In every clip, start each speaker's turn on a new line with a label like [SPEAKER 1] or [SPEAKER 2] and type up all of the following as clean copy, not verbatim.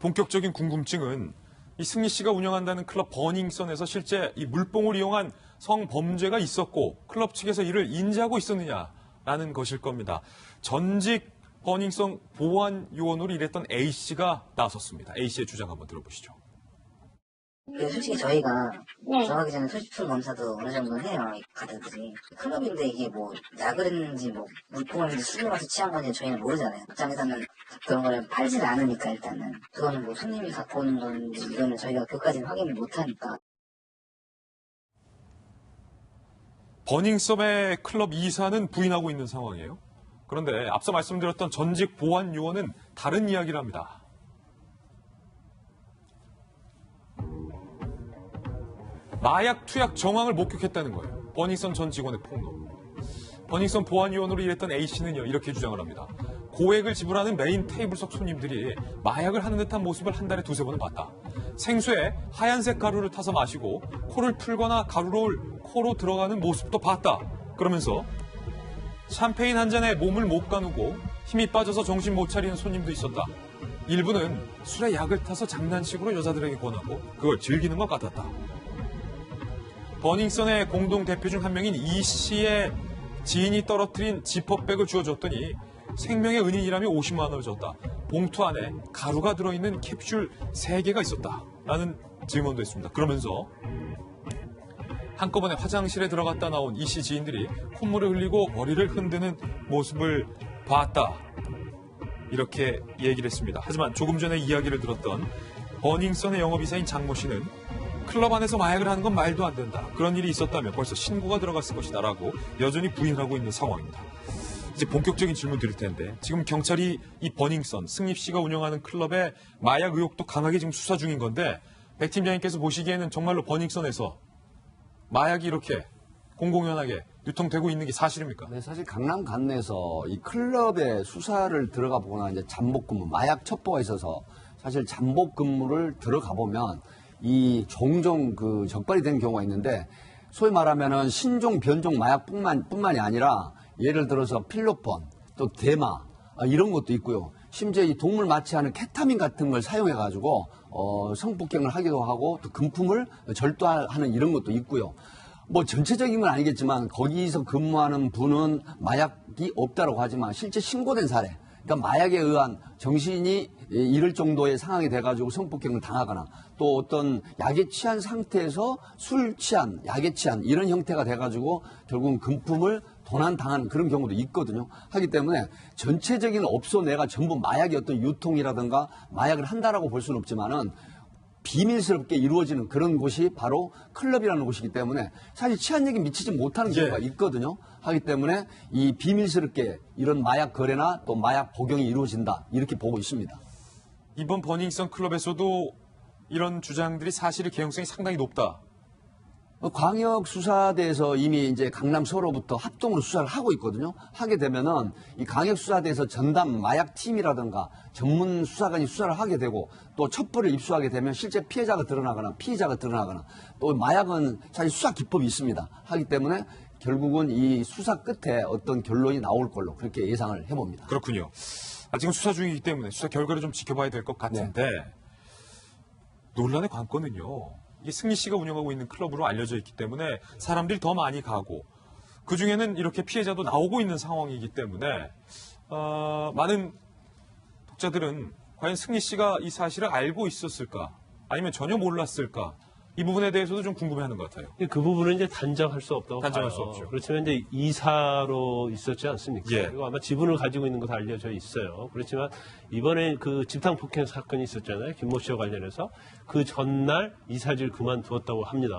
[SPEAKER 1] 본격적인 궁금증은 이 승리 씨가 운영한다는 클럽 버닝썬에서 실제 이 물뽕을 이용한 성범죄가 있었고 클럽 측에서 이를 인지하고 있었느냐라는 것일 겁니다. 전직 버닝썬 보안 요원으로 일했던 A 씨가 나섰습니다. A 씨의 주장 한번 들어보시죠.
[SPEAKER 2] 솔직히 저희가 들어가기 전에 소지품 검사도 어느 정도는 해요, 이 가드들이. 클럽인데 이게 뭐 약을 했는지 뭐 물품을 했는지 술을 마서 취한 건지 저희는 모르잖아요. 입장에서는 그런 걸 팔지를 않으니까 일단은. 그거는 뭐 손님이 갖고 오는 건지 이거는 저희가 그것까지는 확인을 못하니까.
[SPEAKER 1] 버닝썬의 클럽 이사는 부인하고 있는 상황이에요. 그런데 앞서 말씀드렸던 전직 보안 요원은 다른 이야기를 합니다. 마약 투약 정황을 목격했다는 거예요. 버닝썬 전 직원의 폭로. 버닝썬 보안 요원으로 일했던 A씨는요, 이렇게 주장을 합니다. 고액을 지불하는 메인 테이블석 손님들이 마약을 하는 듯한 모습을 한 달에 두세 번은 봤다. 생수에 하얀색 가루를 타서 마시고 코를 풀거나 가루를 코로 들어가는 모습도 봤다. 그러면서 샴페인 한 잔에 몸을 못 가누고 힘이 빠져서 정신 못 차리는 손님도 있었다. 일부는 술에 약을 타서 장난식으로 여자들에게 권하고 그걸 즐기는 것 같았다. 버닝썬의 공동 대표 중 한 명인 이 씨의 지인이 떨어뜨린 지퍼백을 주워줬더니 생명의 은인이라며 50만 원을 줬다. 봉투 안에 가루가 들어있는 캡슐 3개가 있었다. 라는 증언도 했습니다. 그러면서 한꺼번에 화장실에 들어갔다 나온 이 씨 지인들이 콧물을 흘리고 머리를 흔드는 모습을 봤다. 이렇게 얘기를 했습니다. 하지만 조금 전에 이야기를 들었던 버닝썬의 영업이사인 장모 씨는 클럽 안에서 마약을 하는 건 말도 안 된다. 그런 일이 있었다면 벌써 신고가 들어갔을 것이다 라고 여전히 부인하고 있는 상황입니다. 이제 본격적인 질문 드릴 텐데 지금 경찰이 이 버닝썬, 승립 씨가 운영하는 클럽의 마약 의혹도 강하게 지금 수사 중인 건데 백 팀장님께서 보시기에는 정말로 버닝썬에서 마약이 이렇게 공공연하게 유통되고 있는 게 사실입니까?
[SPEAKER 3] 네, 사실 강남 관내에서 이 클럽에 수사를 들어가 보거나 이제 잠복 근무, 마약 첩보가 있어서 사실 잠복 근무를 들어가 보면 이 종종 그 적발이 되는 경우가 있는데 소위 말하면은 신종 변종 마약뿐만이 아니라 예를 들어서 필로폰 또 대마 이런 것도 있고요. 심지어 이 동물 마취하는 케타민 같은 걸 사용해 가지고 성폭행을 하기도 하고 또 금품을 절도하는 이런 것도 있고요. 뭐 전체적인 건 아니겠지만 거기서 근무하는 분은 마약이 없다라고 하지만 실제 신고된 사례, 그러니까 마약에 의한 정신이 잃을 정도의 상황이 돼가지고 성폭행을 당하거나 또 어떤 약에 취한 상태에서 술 취한, 약에 취한 이런 형태가 돼가지고 결국은 금품을 도난당하는 그런 경우도 있거든요. 하기 때문에 전체적인 업소 내가 전부 마약의 어떤 유통이라든가 마약을 한다라고 볼 수는 없지만은 비밀스럽게 이루어지는 그런 곳이 바로 클럽이라는 곳이기 때문에 사실 치안력이 미치지 못하는 경우가 있거든요. 하기 때문에 이 비밀스럽게 이런 마약 거래나 또 마약 복용이 이루어진다 이렇게 보고 있습니다.
[SPEAKER 1] 이번 버닝썬 클럽에서도 이런 주장들이 사실의 개연성이 상당히 높다.
[SPEAKER 3] 광역수사대에서 이미 이제 강남 서로부터 합동으로 수사를 하고 있거든요. 하게 되면은 이 광역수사대에서 전담 마약팀이라든가 전문 수사관이 수사를 하게 되고 또 첩보를 입수하게 되면 실제 피해자가 드러나거나 피의자가 드러나거나 또 마약은 사실 수사 기법이 있습니다. 하기 때문에 결국은 이 수사 끝에 어떤 결론이 나올 걸로 그렇게 예상을 해봅니다.
[SPEAKER 1] 그렇군요. 아직은 수사 중이기 때문에 수사 결과를 좀 지켜봐야 될 것 같은데 논란의 관건은요. 이게 승리 씨가 운영하고 있는 클럽으로 알려져 있기 때문에 사람들이 더 많이 가고 그중에는 이렇게 피해자도 나오고 있는 상황이기 때문에 많은 독자들은 과연 승리 씨가 이 사실을 알고 있었을까 아니면 전혀 몰랐을까 이 부분에 대해서도 좀 궁금해하는 것 같아요.
[SPEAKER 4] 그 부분은 이제 단정할 수 없다고
[SPEAKER 1] 단정할
[SPEAKER 4] 봐요.
[SPEAKER 1] 수 없죠.
[SPEAKER 4] 그렇지만 이제 이사로 있었지 않습니까?
[SPEAKER 1] 예.
[SPEAKER 4] 그리고 아마 지분을 가지고 있는 것도 알려져 있어요. 그렇지만 이번에 그 집단 폭행 사건이 있었잖아요. 김모 씨와 관련해서 그 전날 이사직을 그만두었다고 합니다.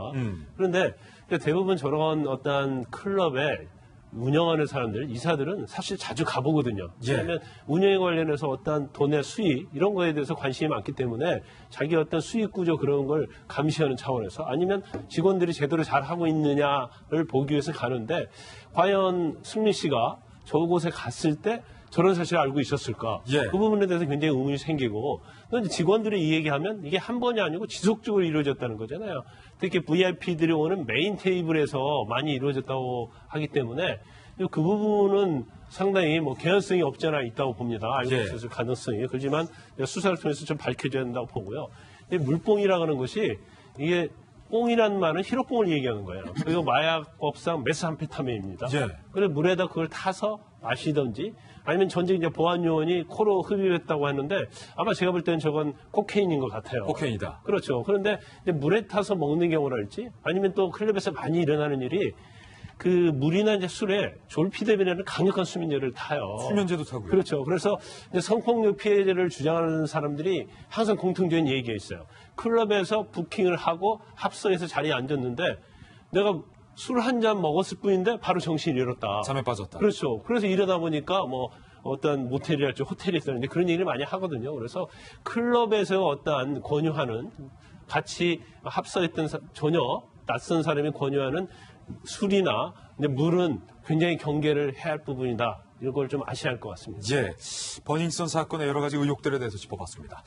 [SPEAKER 4] 그런데 대부분 저런 어떤 클럽에 운영하는 사람들, 이사들은 사실 자주 가보거든요. 왜냐하면 운영에 관련해서 어떤 돈의 수익 이런 거에 대해서 관심이 많기 때문에 자기 어떤 수익 구조 그런 걸 감시하는 차원에서 아니면 직원들이 제대로 잘 하고 있느냐를 보기 위해서 가는데 과연 승리 씨가 저곳에 갔을 때 저런 사실을 알고 있었을까? 그 부분에 대해서 굉장히 의문이 생기고 또 직원들이 이 얘기하면 이게 한 번이 아니고 지속적으로 이루어졌다는 거잖아요. 특히 VIP들이 오는 메인 테이블에서 많이 이루어졌다고 하기 때문에 그 부분은 상당히 뭐 개연성이 없잖아 있다고 봅니다. 알고
[SPEAKER 1] 예.
[SPEAKER 4] 있어서 가능성이. 그렇지만 수사를 통해서 좀 밝혀져야 된다고 보고요. 이 물뽕이라고 하는 것이 이게 뽕이라는 말은 히로뽕을 얘기하는 거예요. 그리고 마약법상 메스암페타민입니다.
[SPEAKER 1] 예.
[SPEAKER 4] 그래서 물에다 그걸 타서 마시든지 아니면 전직 이제 보안 요원이 코로 흡입했다고 하는데 아마 제가 볼 때는 저건 코케인인 것 같아요.
[SPEAKER 1] 코케인이다.
[SPEAKER 4] 그렇죠. 그런데 이제 물에 타서 먹는 경우랄지 아니면 또 클럽에서 많이 일어나는 일이 그 물이나 이제 술에 졸피뎀이라는 강력한 수면제를 타요.
[SPEAKER 1] 수면제도 타고요.
[SPEAKER 4] 그렇죠. 그래서 이제 성폭력 피해자를 주장하는 사람들이 항상 공통적인 얘기가 있어요. 클럽에서 부킹을 하고 합석해서 자리에 앉았는데 내가 술 한 잔 먹었을 뿐인데 바로 정신이 잃었다.
[SPEAKER 1] 잠에 빠졌다.
[SPEAKER 4] 그렇죠. 그래서 이러다 보니까 뭐 어떤 모텔이랄지 호텔이 있었는데 그런 얘기를 많이 하거든요. 그래서 클럽에서 어떠한 권유하는 같이 합석했던 전혀 낯선 사람이 권유하는 술이나 근데 물은 굉장히 경계를 해야 할 부분이다. 이걸 좀 아셔야 할 것 같습니다.
[SPEAKER 1] 예. 버닝썬 사건의 여러 가지 의혹들에 대해서 짚어봤습니다.